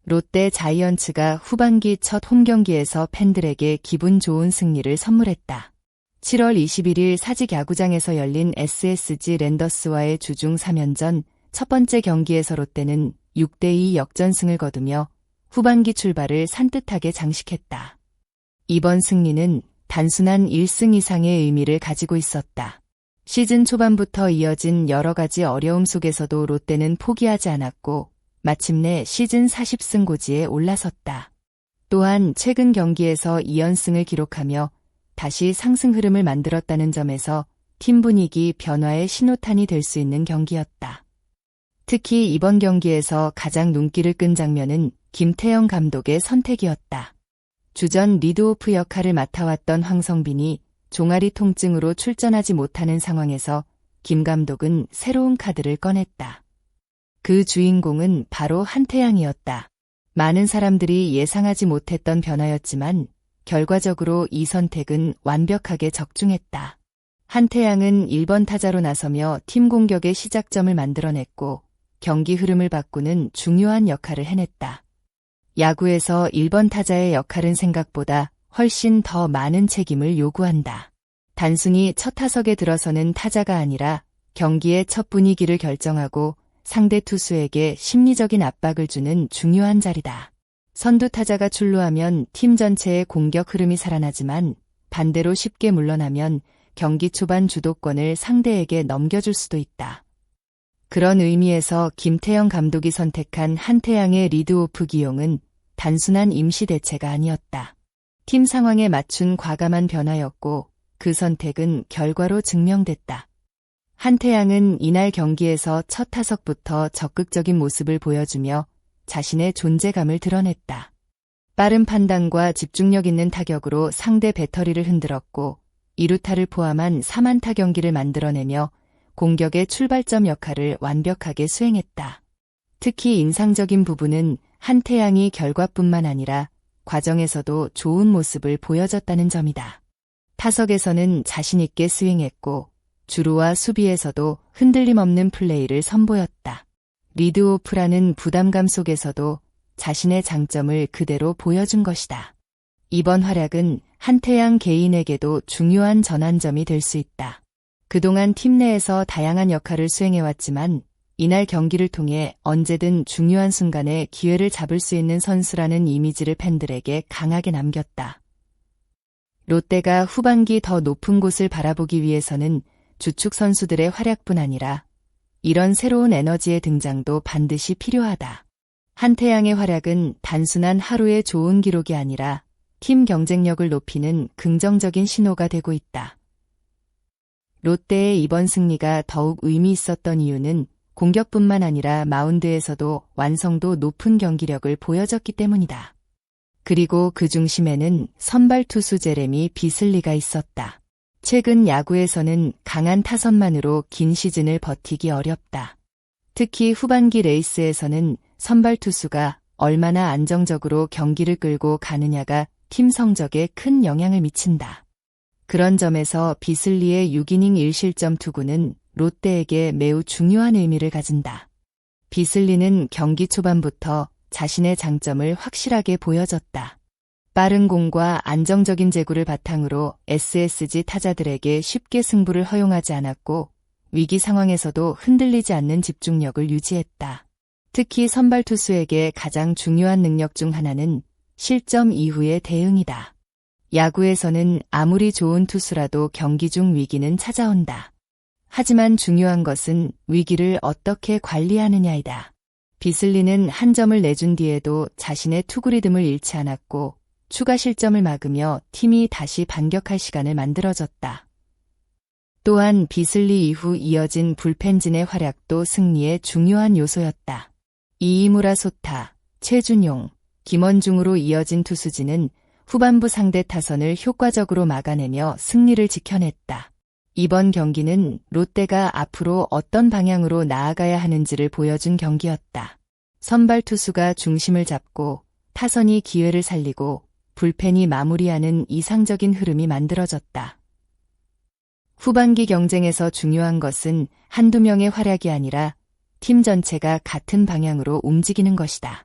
롯데 자이언츠가 후반기 첫 홈경기에서 팬들에게 기분 좋은 승리를 선물했다. 7월 21일 사직 야구장에서 열린 SSG 랜더스와의 주중 3연전 첫 번째 경기에서 롯데는 6대2 역전승을 거두며 후반기 출발을 산뜻하게 장식했다. 이번 승리는 단순한 1승 이상의 의미를 가지고 있었다. 시즌 초반부터 이어진 여러 가지 어려움 속에서도 롯데는 포기하지 않았고 마침내 시즌 40승 고지에 올라섰다. 또한 최근 경기에서 2연승을 기록하며 다시 상승 흐름을 만들었다는 점에서 팀 분위기 변화의 신호탄이 될 수 있는 경기였다. 특히 이번 경기에서 가장 눈길을 끈 장면은 김태형 감독의 선택이었다. 주전 리드오프 역할을 맡아왔던 황성빈이 종아리 통증으로 출전하지 못하는 상황에서 김 감독은 새로운 카드를 꺼냈다. 그 주인공은 바로 한태양이었다. 많은 사람들이 예상하지 못했던 변화였지만 결과적으로 이 선택은 완벽하게 적중했다. 한태양은 1번 타자로 나서며 팀 공격의 시작점을 만들어냈고 경기 흐름을 바꾸는 중요한 역할을 해냈다. 야구에서 1번 타자의 역할은 생각보다 훨씬 더 많은 책임을 요구한다. 단순히 첫 타석에 들어서는 타자가 아니라 경기의 첫 분위기를 결정하고 상대 투수에게 심리적인 압박을 주는 중요한 자리다. 선두 타자가 출루하면 팀 전체의 공격 흐름이 살아나지만 반대로 쉽게 물러나면 경기 초반 주도권을 상대에게 넘겨줄 수도 있다. 그런 의미에서 김태형 감독이 선택한 한태양의 리드오프 기용은 단순한 임시 대체가 아니었다. 팀 상황에 맞춘 과감한 변화였고 그 선택은 결과로 증명됐다. 한태양은 이날 경기에서 첫 타석부터 적극적인 모습을 보여주며 자신의 존재감을 드러냈다. 빠른 판단과 집중력 있는 타격으로 상대 배터리를 흔들었고 2루타를 포함한 3안타 경기를 만들어내며 공격의 출발점 역할을 완벽하게 수행했다. 특히 인상적인 부분은 한태양이 결과뿐만 아니라 과정에서도 좋은 모습을 보여줬다는 점이다. 타석에서는 자신 있게 스윙했고 주루와 수비에서도 흔들림 없는 플레이를 선보였다. 리드오프라는 부담감 속에서도 자신의 장점을 그대로 보여준 것이다. 이번 활약은 한태양 개인에게도 중요한 전환점이 될 수 있다. 그동안 팀 내에서 다양한 역할을 수행해왔지만 이날 경기를 통해 언제든 중요한 순간에 기회를 잡을 수 있는 선수라는 이미지를 팬들에게 강하게 남겼다. 롯데가 후반기 더 높은 곳을 바라보기 위해서는 주축 선수들의 활약뿐 아니라 이런 새로운 에너지의 등장도 반드시 필요하다. 한태양의 활약은 단순한 하루의 좋은 기록이 아니라 팀 경쟁력을 높이는 긍정적인 신호가 되고 있다. 롯데의 이번 승리가 더욱 의미 있었던 이유는 공격뿐만 아니라 마운드에서도 완성도 높은 경기력을 보여줬기 때문이다. 그리고 그 중심에는 선발 투수 제레미 비슬리가 있었다. 최근 야구에서는 강한 타선만으로 긴 시즌을 버티기 어렵다. 특히 후반기 레이스에서는 선발 투수가 얼마나 안정적으로 경기를 끌고 가느냐가 팀 성적에 큰 영향을 미친다. 그런 점에서 비슬리의 6이닝 1실점 투구는 롯데에게 매우 중요한 의미를 가진다. 비슬리는 경기 초반부터 자신의 장점을 확실하게 보여줬다. 빠른 공과 안정적인 제구를 바탕으로 SSG 타자들에게 쉽게 승부를 허용하지 않았고 위기 상황에서도 흔들리지 않는 집중력을 유지했다. 특히 선발 투수에게 가장 중요한 능력 중 하나는 실점 이후의 대응이다. 야구에서는 아무리 좋은 투수라도 경기 중 위기는 찾아온다. 하지만 중요한 것은 위기를 어떻게 관리하느냐이다. 비슬리는 한 점을 내준 뒤에도 자신의 투구 리듬을 잃지 않았고 추가 실점을 막으며 팀이 다시 반격할 시간을 만들어줬다. 또한 비슬리 이후 이어진 불펜진의 활약도 승리의 중요한 요소였다. 이이무라 소타, 최준용, 김원중으로 이어진 투수진은 후반부 상대 타선을 효과적으로 막아내며 승리를 지켜냈다. 이번 경기는 롯데가 앞으로 어떤 방향으로 나아가야 하는지를 보여준 경기였다. 선발 투수가 중심을 잡고 타선이 기회를 살리고 불펜이 마무리하는 이상적인 흐름이 만들어졌다. 후반기 경쟁에서 중요한 것은 한두 명의 활약이 아니라 팀 전체가 같은 방향으로 움직이는 것이다.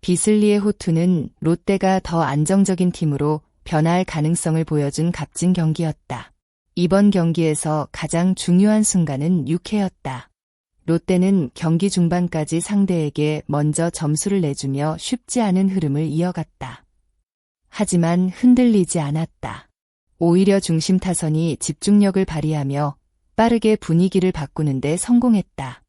비슬리의 호투는 롯데가 더 안정적인 팀으로 변화할 가능성을 보여준 값진 경기였다. 이번 경기에서 가장 중요한 순간은 6회였다. 롯데는 경기 중반까지 상대에게 먼저 점수를 내주며 쉽지 않은 흐름을 이어갔다. 하지만 흔들리지 않았다. 오히려 중심 타선이 집중력을 발휘하며 빠르게 분위기를 바꾸는 데 성공했다.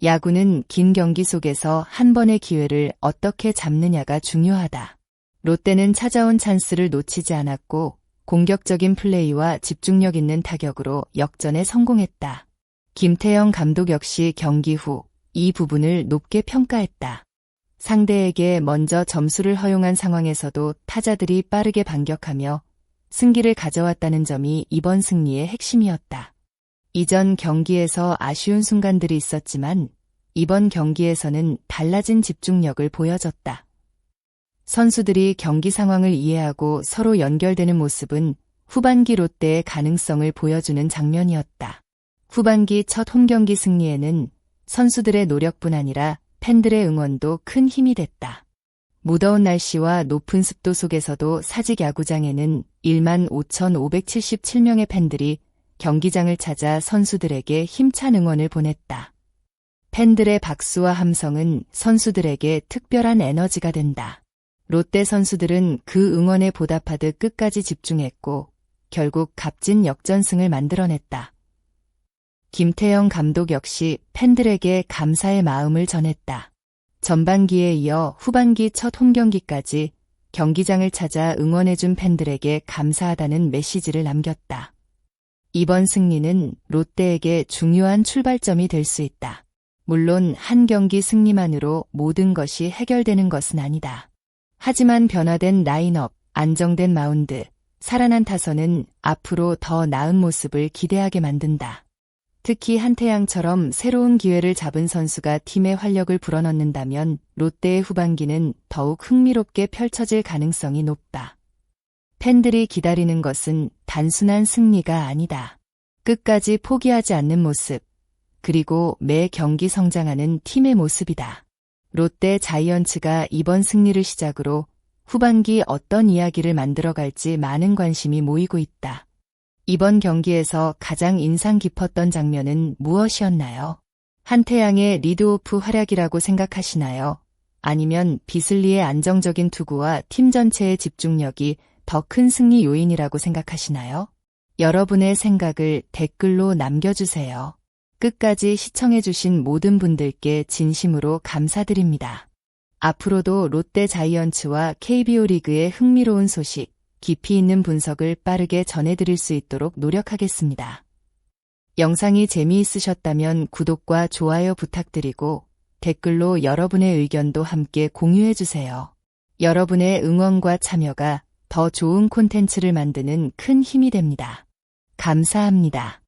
야구는 긴 경기 속에서 한 번의 기회를 어떻게 잡느냐가 중요하다. 롯데는 찾아온 찬스를 놓치지 않았고 공격적인 플레이와 집중력 있는 타격으로 역전에 성공했다. 김태형 감독 역시 경기 후 이 부분을 높게 평가했다. 상대에게 먼저 점수를 허용한 상황에서도 타자들이 빠르게 반격하며 승기를 가져왔다는 점이 이번 승리의 핵심이었다. 이전 경기에서 아쉬운 순간들이 있었지만 이번 경기에서는 달라진 집중력을 보여줬다. 선수들이 경기 상황을 이해하고 서로 연결되는 모습은 후반기 롯데의 가능성을 보여주는 장면이었다. 후반기 첫 홈경기 승리에는 선수들의 노력뿐 아니라 팬들의 응원도 큰 힘이 됐다. 무더운 날씨와 높은 습도 속에서도 사직 야구장에는 15,577명의 팬들이 경기장을 찾아 선수들에게 힘찬 응원을 보냈다. 팬들의 박수와 함성은 선수들에게 특별한 에너지가 된다. 롯데 선수들은 그 응원에 보답하듯 끝까지 집중했고 결국 값진 역전승을 만들어냈다. 김태형 감독 역시 팬들에게 감사의 마음을 전했다. 전반기에 이어 후반기 첫 홈경기까지 경기장을 찾아 응원해준 팬들에게 감사하다는 메시지를 남겼다. 이번 승리는 롯데에게 중요한 출발점이 될 수 있다. 물론 한 경기 승리만으로 모든 것이 해결되는 것은 아니다. 하지만 변화된 라인업, 안정된 마운드, 살아난 타선은 앞으로 더 나은 모습을 기대하게 만든다. 특히 한태양처럼 새로운 기회를 잡은 선수가 팀의 활력을 불어넣는다면 롯데의 후반기는 더욱 흥미롭게 펼쳐질 가능성이 높다. 팬들이 기다리는 것은 단순한 승리가 아니다. 끝까지 포기하지 않는 모습, 그리고 매 경기 성장하는 팀의 모습이다. 롯데 자이언츠가 이번 승리를 시작으로 후반기 어떤 이야기를 만들어갈지 많은 관심이 모이고 있다. 이번 경기에서 가장 인상 깊었던 장면은 무엇이었나요? 한태양의 리드오프 활약이라고 생각하시나요? 아니면 비슬리의 안정적인 투구와 팀 전체의 집중력이 더 큰 승리 요인이라고 생각하시나요? 여러분의 생각을 댓글로 남겨주세요. 끝까지 시청해주신 모든 분들께 진심으로 감사드립니다. 앞으로도 롯데 자이언츠와 KBO 리그의 흥미로운 소식, 깊이 있는 분석을 빠르게 전해드릴 수 있도록 노력하겠습니다. 영상이 재미있으셨다면 구독과 좋아요 부탁드리고 댓글로 여러분의 의견도 함께 공유해주세요. 여러분의 응원과 참여가 더 좋은 콘텐츠를 만드는 큰 힘이 됩니다. 감사합니다.